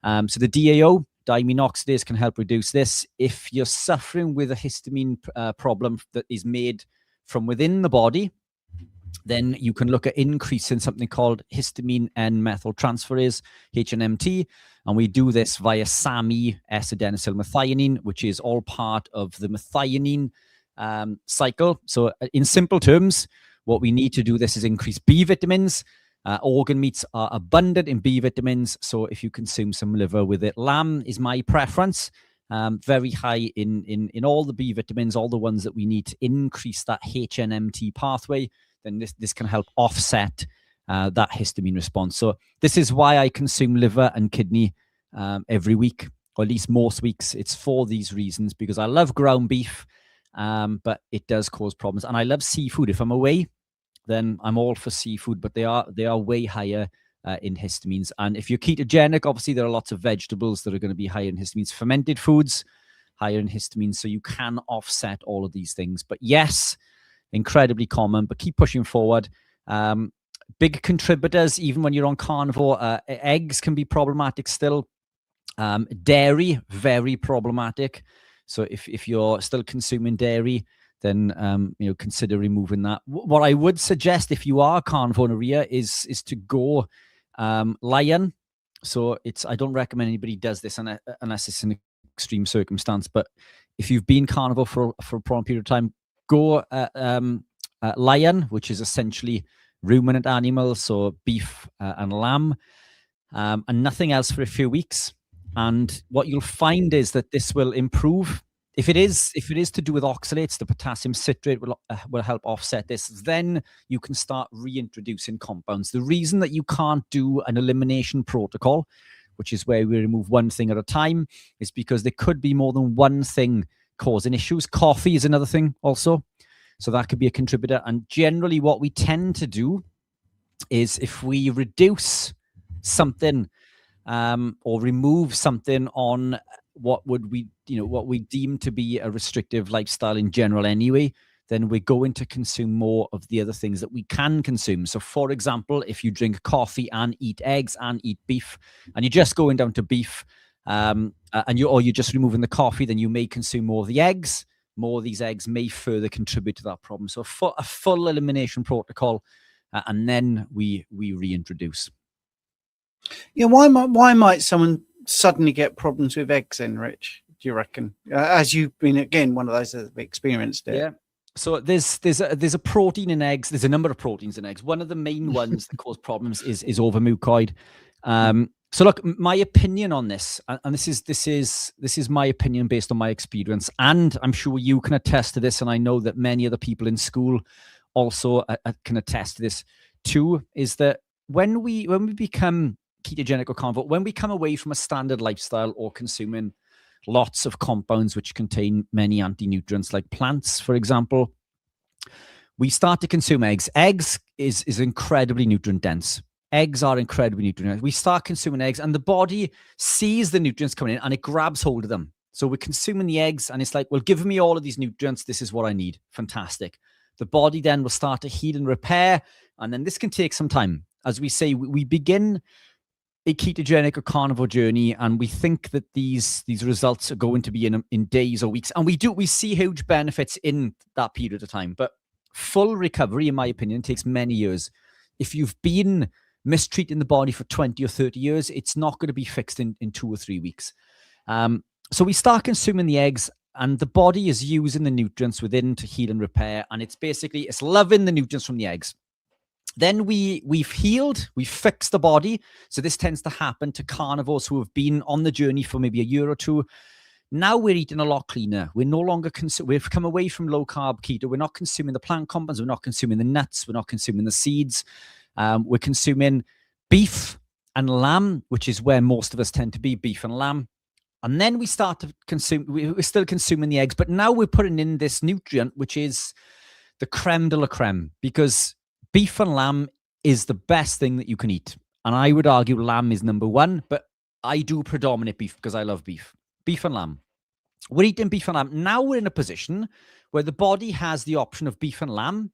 So the DAO, diamine oxidase, can help reduce this. If you're suffering with a histamine problem that is made from within the body, then you can look at increasing something called histamine N-methyltransferase, HNMT, and we do this via SAMe, S-adenosyl methionine, which is all part of the methionine cycle. So in simple terms, what we need to do this is increase B vitamins. Organ meats are abundant in B vitamins, so if you consume some liver with it, lamb is my preference. Very high in all the B vitamins, all the ones that we need to increase that HNMT pathway. Then this can help offset that histamine response. So this is why I consume liver and kidney every week, or at least most weeks. It's for these reasons, because I love ground beef, but it does cause problems. And I love seafood. If I'm away, then I'm all for seafood, but they are way higher in histamines. And if you're ketogenic, obviously there are lots of vegetables that are going to be higher in histamines, fermented foods higher in histamines, so you can offset all of these things. But yes, incredibly common, but keep pushing forward. Big contributors, even when you're on carnivore, eggs can be problematic still. Dairy, very problematic. So if you're still consuming dairy, then consider removing that. What I would suggest if you are carnivore is to go lion. So I don't recommend anybody does this unless it's an extreme circumstance. But if you've been carnivore for a prolonged period of time, go lion, which is essentially ruminant animals, so beef and lamb, and nothing else for a few weeks. And what you'll find is that this will improve. If it is to do with oxalates, the potassium citrate will help offset this. Then you can start reintroducing compounds. The reason that you can't do an elimination protocol, which is where we remove one thing at a time, is because there could be more than one thing causing issues. Coffee is another thing also. So that could be a contributor. And generally what we tend to do is if we reduce something or remove something on what we deem to be a restrictive lifestyle in general anyway, then we're going to consume more of the other things that we can consume. So for example, if you drink coffee and eat eggs and eat beef, and you're just going down to beef, or you're just removing the coffee, then you may consume more of the eggs. More of these eggs may further contribute to that problem. So a full elimination protocol, and then we reintroduce. Yeah, why might someone suddenly get problems with eggs then, Rich? Do you reckon? As you've been, again, one of those that have experienced it. Yeah. So there's a protein in eggs. There's a number of proteins in eggs. One of the main ones that cause problems is overmucoid. So look, my opinion on this, and this is my opinion based on my experience, and I'm sure you can attest to this, and I know that many other people in Skool also can attest to this too, is that when we become ketogenic or carnivore, when we come away from a standard lifestyle or consuming lots of compounds which contain many anti-nutrients like plants, for example, we start to consume eggs. Eggs is incredibly nutrient dense. Eggs are incredibly nutrient dense. We start consuming eggs and the body sees the nutrients coming in and it grabs hold of them. So we're consuming the eggs and it's like, well, give me all of these nutrients. This is what I need. Fantastic. The body then will start to heal and repair. And then this can take some time. As we say, we begin a ketogenic or carnivore journey, and we think that these results are going to be in days or weeks, and we see huge benefits in that period of time. But full recovery, in my opinion, takes many years. If you've been mistreating the body for 20 or 30 years, it's not going to be fixed in 2 or 3 weeks. So we start consuming the eggs, and the body is using the nutrients within to heal and repair, and it's loving the nutrients from the eggs. Then we've healed, we've fixed the body. So this tends to happen to carnivores who have been on the journey for maybe a year or two. Now we're eating a lot cleaner. We're no longer we've come away from low carb keto. We're not consuming the plant compounds. We're not consuming the nuts. We're not consuming the seeds. We're consuming beef and lamb, which is where most of us tend to be, beef and lamb. And then we start to consume, we're still consuming the eggs, but now we're putting in this nutrient, which is the creme de la creme, because beef and lamb is the best thing that you can eat. And I would argue lamb is number one, but I do predominate beef because I love beef. Beef and lamb. We're eating beef and lamb. Now we're in a position where the body has the option of beef and lamb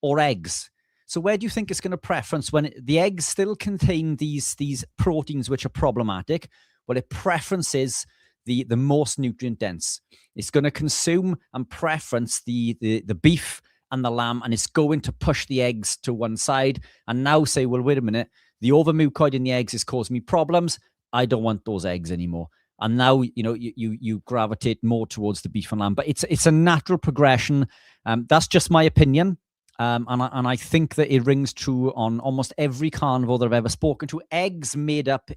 or eggs. So where do you think it's going to preference when the eggs still contain these proteins which are problematic? Well, it preferences the most nutrient dense. It's going to consume and preference the beef and the lamb, and it's going to push the eggs to one side and now say, well, wait a minute, the overmucoid in the eggs is causing me problems. I don't want those eggs anymore. And now, you gravitate more towards the beef and lamb, but it's a natural progression. That's just my opinion. And I think that it rings true on almost every carnivore that I've ever spoken to. Eggs made up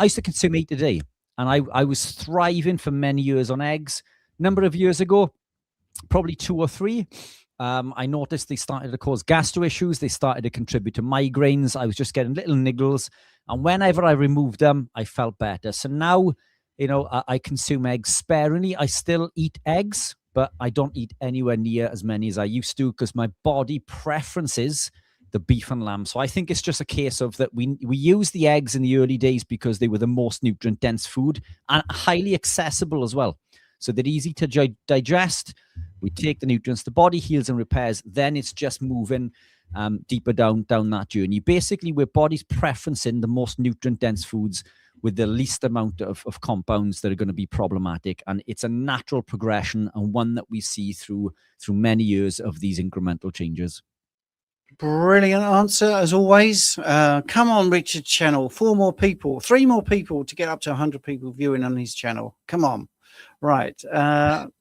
I used to consume 8 a day, and I was thriving for many years on eggs. Number of years ago, probably 2 or 3, I noticed they started to cause gastro issues. They started to contribute to migraines. I was just getting little niggles. And whenever I removed them, I felt better. So now, I consume eggs sparingly. I still eat eggs, but I don't eat anywhere near as many as I used to because my body preferences the beef and lamb. So I think it's just a case of that we use the eggs in the early days because they were the most nutrient dense food and highly accessible as well. So they're easy to digest. We take the nutrients, the body heals and repairs. Then it's just moving deeper down that journey. Basically, we're body's preferencing the most nutrient dense foods with the least amount of compounds that are going to be problematic. And it's a natural progression, and one that we see through many years of these incremental changes. Brilliant answer, as always. Come on, Richard's channel. 3 more people to get up to 100 people viewing on his channel. Come on. Right.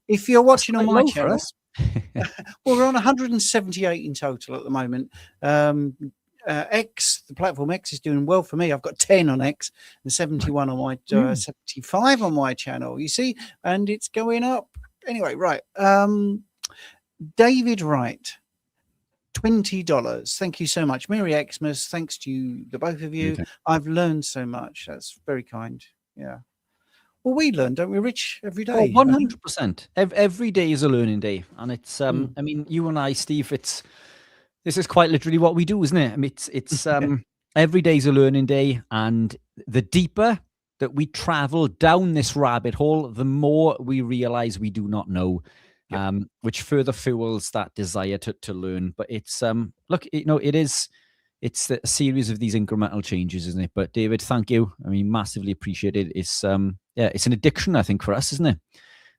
If you're watching on my channel, well, we're on 178 in total at the moment. X, the platform X, is doing well for me. I've got 10 on X and 71 on my 75 on my channel. You see, and it's going up. Anyway, right. David Wright, $20. Thank you so much. Merry Xmas. Thanks to you, the both of you. I've learned so much. That's very kind. Yeah. Well, we learn, don't we, Rich, every day? 100%. Every day is a learning day. And it's, I mean, you and I, Steve, this is quite literally what we do, isn't it? I mean, it's every day is a learning day. And the deeper that we travel down this rabbit hole, the more we realize we do not know, which further fuels that desire to learn. But it's, look, it's a series of these incremental changes, isn't it? But David, thank you. I mean, massively appreciated. It's it's an addiction, I think, for us, isn't it?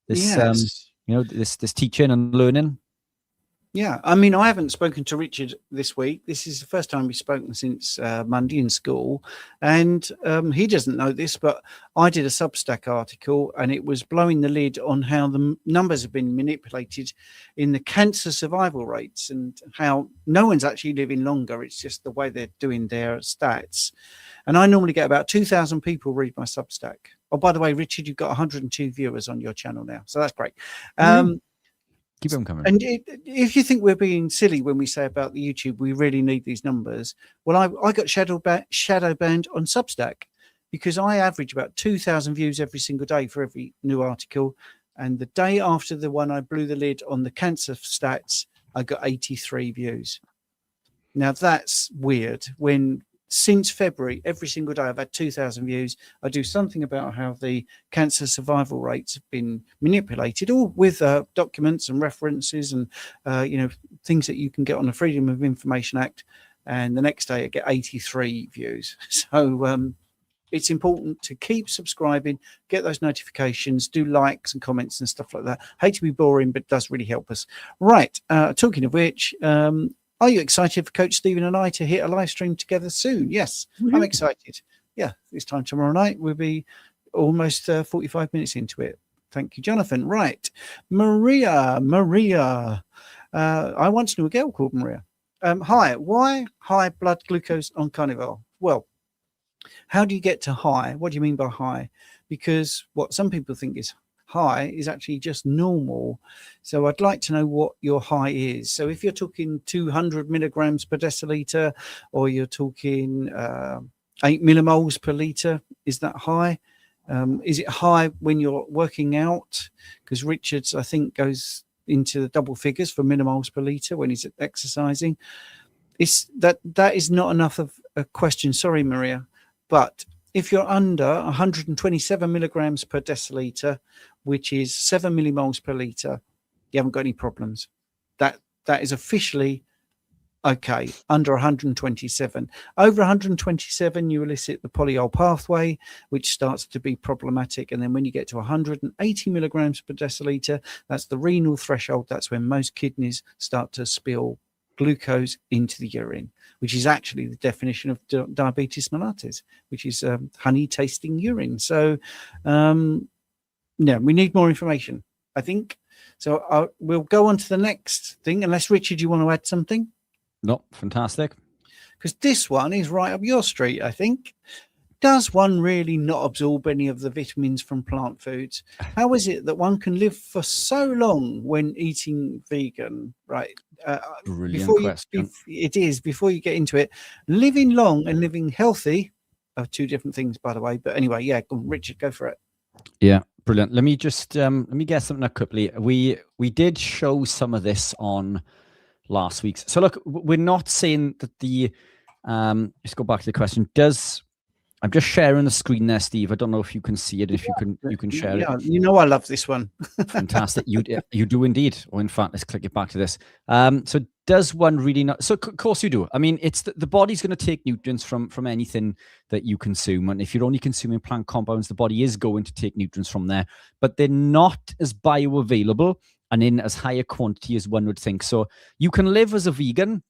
This this teaching and learning. Yeah, I mean, I haven't spoken to Richard this week. This is the first time we've spoken since Monday in school, and he doesn't know this, but I did a Substack article, and it was blowing the lid on how the numbers have been manipulated in the cancer survival rates, and how no one's actually living longer. It's just the way they're doing their stats. And I normally get about 2,000 people read my Substack. Oh, by the way, Richard, you've got 102 viewers on your channel now, so that's great. Keep them coming. And if you think we're being silly when we say about the YouTube, we really need these numbers. Well, I got shadow banned on Substack because I average about 2,000 views every single day for every new article. And the day after the one I blew the lid on the cancer stats, I got 83 views. Now that's weird when since February, every single day I've had 2,000 views. I do something about how the cancer survival rates have been manipulated, all with documents and references and things that you can get on the Freedom of Information Act. And the next day I get 83 views. So it's important to keep subscribing, get those notifications, do likes and comments and stuff like that. Hate to be boring, but it does really help us. Right. Talking of which, are you excited for Coach Stephen and I to hit a live stream together soon? Yes, I'm excited. Yeah, this time tomorrow night we'll be almost 45 minutes into it. Thank you, Jonathan. Right. Maria. I once knew a girl called Maria. Hi. Why high blood glucose on carnivore? Well, how do you get to high? What do you mean by high? Because what some people think is high is actually just normal. So I'd like to know what your high is. So if you're talking 200 milligrams per deciliter, or you're talking 8 millimoles per liter, is that high? Is it high when you're working out? Because Richard's, I think, goes into the double figures for millimoles per liter when he's exercising. That is not enough of a question. Sorry, Maria. But if you're under 127 milligrams per deciliter, which is 7 millimoles per liter, you haven't got any problems. That is officially okay. Under 127. Over 127, you elicit the polyol pathway, which starts to be problematic. And then when you get to 180 milligrams per deciliter, that's the renal threshold. That's when most kidneys start to spill glucose into the urine, which is actually the definition of diabetes mellitus, which is honey tasting urine. So we need more information, I think. So we'll go on to the next thing, unless Richard, you want to add something? No, fantastic. Because this one is right up your street, I think. Does one really not absorb any of the vitamins from plant foods? How is it that one can live for so long when eating vegan? Right. Brilliant question. It is. Before you get into it, living long and living healthy are two different things, by the way. But anyway, yeah, Richard, go for it. Yeah, brilliant. Let me just let me get something up quickly. We did show some of this on last week's. So look, we're not saying that the, let's go back to the question. I'm just sharing the screen there, Steve. I don't know if you can see it. If you can share it. Yeah, you know I love this one. Fantastic. You do indeed. Or in fact, let's click it back to this. So does one really not? So of course you do. I mean, it's the body's going to take nutrients from anything that you consume. And if you're only consuming plant compounds, the body is going to take nutrients from there, but they're not as bioavailable and in as high a quantity as one would think. So you can live as a vegan,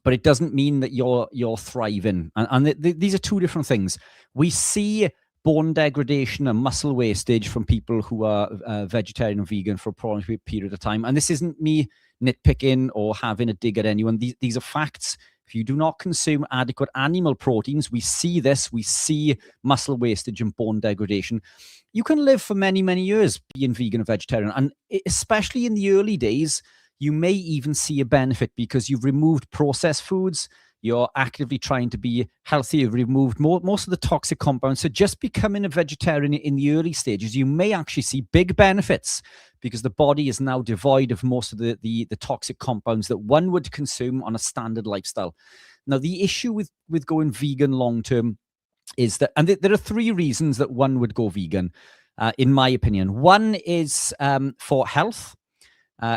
but it doesn't mean that you're thriving. And these are two different things. We see bone degradation and muscle wastage from people who are vegetarian and vegan for a prolonged period of time. And this isn't me nitpicking or having a dig at anyone. These are facts. If you do not consume adequate animal proteins, we see this. We see muscle wastage and bone degradation. You can live for many, many years being vegan or vegetarian. And especially in the early days, you may even see a benefit because you've removed processed foods. You're actively trying to be healthy. You've removed most of the toxic compounds. So just becoming a vegetarian in the early stages, you may actually see big benefits because the body is now devoid of most of the toxic compounds that one would consume on a standard lifestyle. Now, the issue with going vegan long-term is that, and there are three reasons that one would go vegan, in my opinion. One is for health.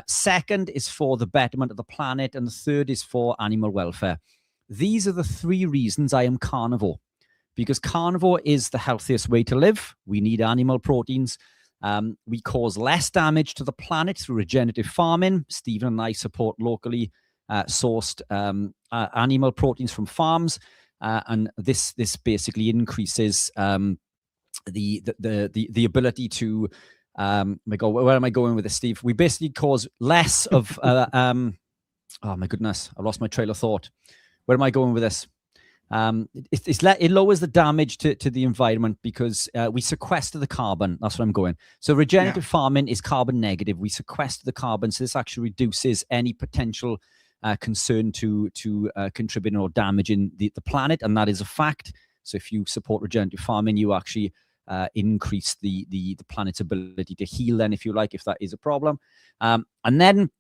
Second is for the betterment of the planet. And the third is for animal welfare. These are the three reasons I am carnivore, because carnivore is the healthiest way to live. We need animal proteins. We cause less damage to the planet through regenerative farming. Stephen and I support locally sourced animal proteins from farms. And this basically increases the ability to, my God, where am I going with this, Steve? We basically cause less of, oh my goodness, I lost my trail of thought. Where am I going with this? It lowers the damage to the environment because we sequester the carbon. That's where I'm going. So regenerative farming is carbon negative. We sequester the carbon. So this actually reduces any potential concern to contributing or damaging the planet. And that is a fact. So if you support regenerative farming, you actually increase the planet's ability to heal then, if you like, if that is a problem. And then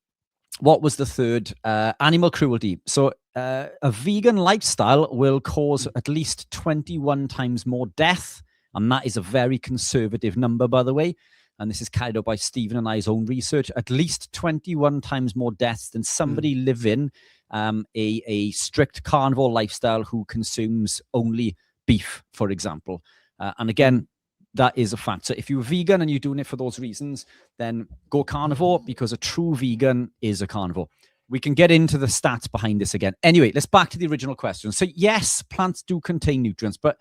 what was the third? Animal cruelty. So a vegan lifestyle will cause at least 21 times more death. And that is a very conservative number, by the way. And this is carried out by Stephen and I's own research. At least 21 times more deaths than somebody living a strict carnivore lifestyle who consumes only beef, for example. And again, that is a fact. So if you're vegan and you're doing it for those reasons, then go carnivore, because a true vegan is a carnivore. We can get into the stats behind this again. Anyway, let's back to the original question. So yes, plants do contain nutrients, but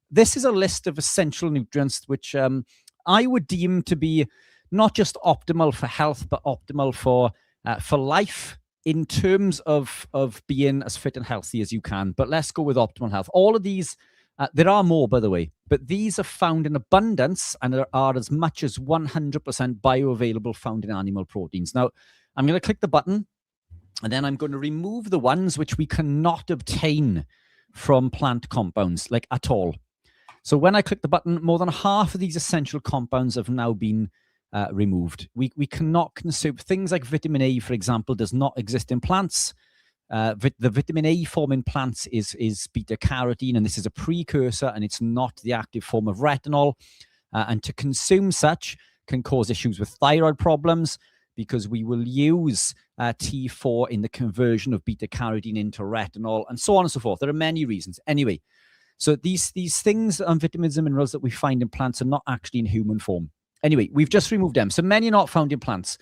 this is a list of essential nutrients, which I would deem to be not just optimal for health, but optimal for life in terms of being as fit and healthy as you can. But let's go with optimal health. All of these, there are more, by the way, but these are found in abundance and are as much as 100% bioavailable, found in animal proteins. Now, I'm going to click the button, and then I'm going to remove the ones which we cannot obtain from plant compounds, like at all. So when I click the button, more than half of these essential compounds have now been removed. We cannot consume things like vitamin A, for example, does not exist in plants. The vitamin A form in plants is beta carotene, and this is a precursor, and it's not the active form of retinol. And to consume such can cause issues with thyroid problems, because we will use T4 in the conversion of beta carotene into retinol, and so on and so forth. There are many reasons. Anyway, so these things and vitamins and minerals that we find in plants are not actually in human form. Anyway, we've just removed them. So many are not found in plants.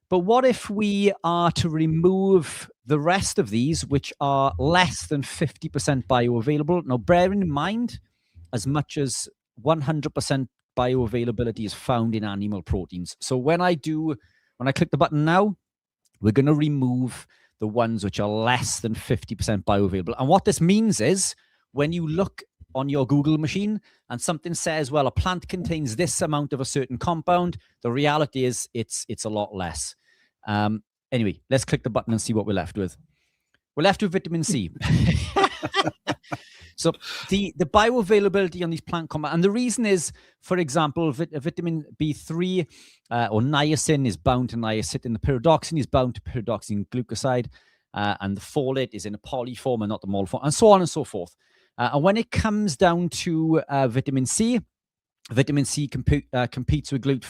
But what if we are to remove the rest of these, which are less than 50% bioavailable? Now, bearing in mind, as much as 100% bioavailability is found in animal proteins. So when I click the button now, we're going to remove the ones which are less than 50% bioavailable. And what this means is, when you look on your Google machine and something says, well, a plant contains this amount of a certain compound, the reality is it's a lot less. Anyway, let's click the button and see what we're left with. We're left with vitamin C. So the bioavailability on these plant compounds, and the reason is, for example, vitamin B3 or niacin is bound to niacin, the pyridoxine is bound to pyridoxine glucoside. and the folate is in a poly form and not the mol form, and so on and so forth. And when it comes down to vitamin C competes with GLUT4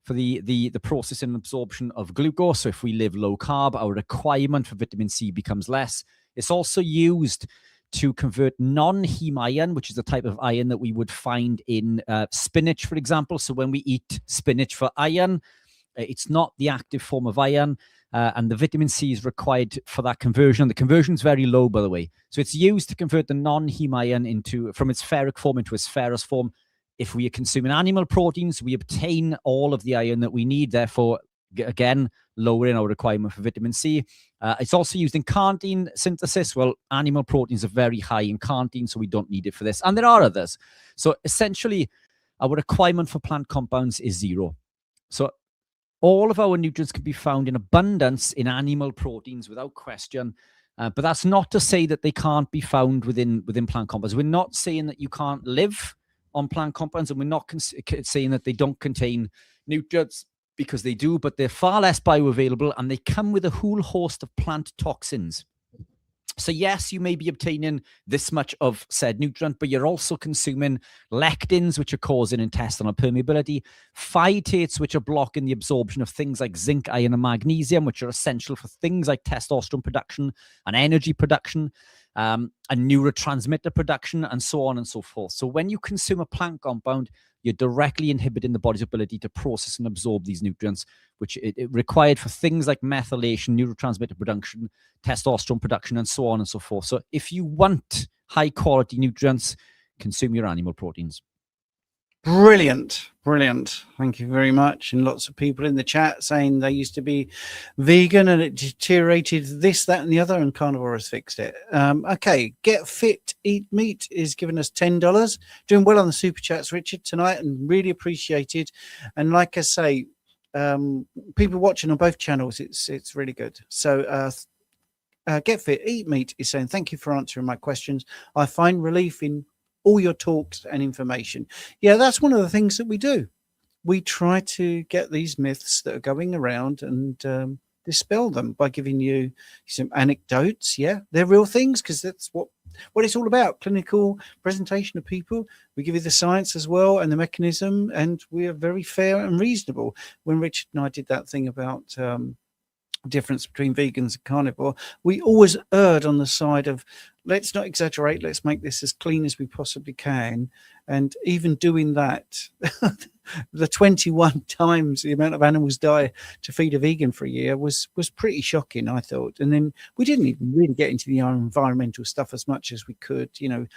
for the process and absorption of glucose. So if we live low carb, our requirement for vitamin C becomes less. It's also used to convert non-heme iron, which is a type of iron that we would find in spinach, for example. So when we eat spinach for iron, it's not the active form of iron, and the vitamin C is required for that conversion. The conversion is very low, by the way. So it's used to convert the non-heme iron from its ferric form into its ferrous form. If we are consuming animal proteins, we obtain all of the iron that we need, therefore, again, lowering our requirement for vitamin C. It's also used in carnitine synthesis. Well, animal proteins are very high in carnitine, so we don't need it for this. And there are others. So essentially, our requirement for plant compounds is 0. So all of our nutrients can be found in abundance in animal proteins without question. But that's not to say that they can't be found within plant compounds. We're not saying that you can't live on plant compounds, and we're not saying that they don't contain nutrients, because they do, but they're far less bioavailable, and they come with a whole host of plant toxins. So yes, you may be obtaining this much of said nutrient, but you're also consuming lectins, which are causing intestinal permeability, phytates, which are blocking the absorption of things like zinc, iron, and magnesium, which are essential for things like testosterone production and energy production, and neurotransmitter production, and so on and so forth. So when you consume a plant compound, you're directly inhibiting the body's ability to process and absorb these nutrients, which it required for things like methylation, neurotransmitter production, testosterone production, and so on and so forth. So if you want high quality nutrients, consume your animal proteins. Brilliant. Thank you very much. And lots of people in the chat saying they used to be vegan and it deteriorated this, that, and the other, and carnivore has fixed it. Okay, Get Fit, Eat Meat is giving us $10. Doing well on the super chats, Richard, tonight, and really appreciated. And like I say, people watching on both channels, it's really good. So Get Fit, Eat Meat is saying, thank you for answering my questions. I find relief in all your talks and information. Yeah, that's one of the things that we do. We try to get these myths that are going around and dispel them by giving you some anecdotes. Yeah, they're real things, because that's what it's all about. Clinical presentation of people. We give you the science as well and the mechanism, and we are very fair and reasonable. When Richard and I did that thing about difference between vegans and carnivore, we always erred on the side of, let's not exaggerate, let's make this as clean as we possibly can. And even doing that, the 21 times the amount of animals die to feed a vegan for a year was pretty shocking, I thought. And then we didn't even really get into the environmental stuff as much as we could,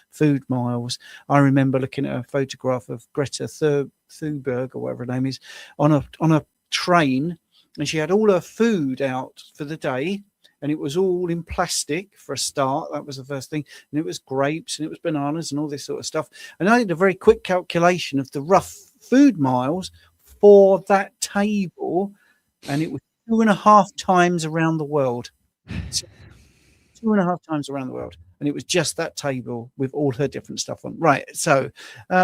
food miles. I remember looking at a photograph of Greta Thunberg, or whatever her name is, on a train, and she had all her food out for the day, and it was all in plastic for a start. That was the first thing. And it was grapes and it was bananas and all this sort of stuff. And I did a very quick calculation of the rough food miles for that table, and it was 2.5 times around the world. So 2.5 times around the world. And it was just that table with all her different stuff on. Right. So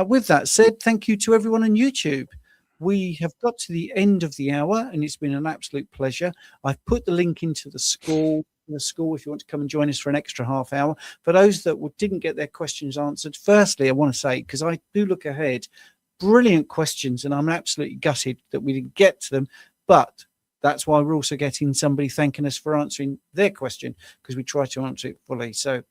with that said, thank you to everyone on YouTube. We have got to the end of the hour, and it's been an absolute pleasure. I've put the link into the Skool if you want to come and join us for an extra half hour. For those that didn't get their questions answered, firstly, I want to say, because I do look ahead, brilliant questions, and I'm absolutely gutted that we didn't get to them. But that's why we're also getting somebody thanking us for answering their question, because we try to answer it fully. So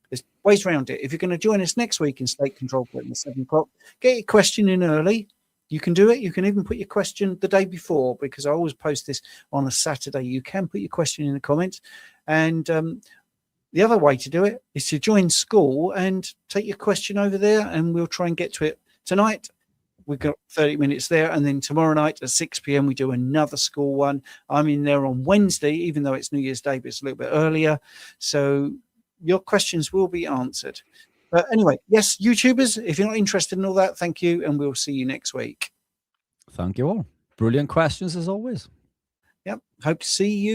there's ways around it. If you're going to join us next week in State Control Britain at 7 o'clock, get your question in early. You can do it. You can even put your question the day before, because I always post this on a Saturday. You can put your question in the comments. And the other way to do it is to join Skool and take your question over there, and we'll try and get to it tonight. We've got 30 minutes there. And then tomorrow night at 6 p.m, we do another Skool one. I'm in there on Wednesday, even though it's New Year's Day, but it's a little bit earlier. So your questions will be answered. But anyway, yes, YouTubers, if you're not interested in all that, thank you, and we'll see you next week. Thank you all. Brilliant questions as always. Yep. Hope to see you.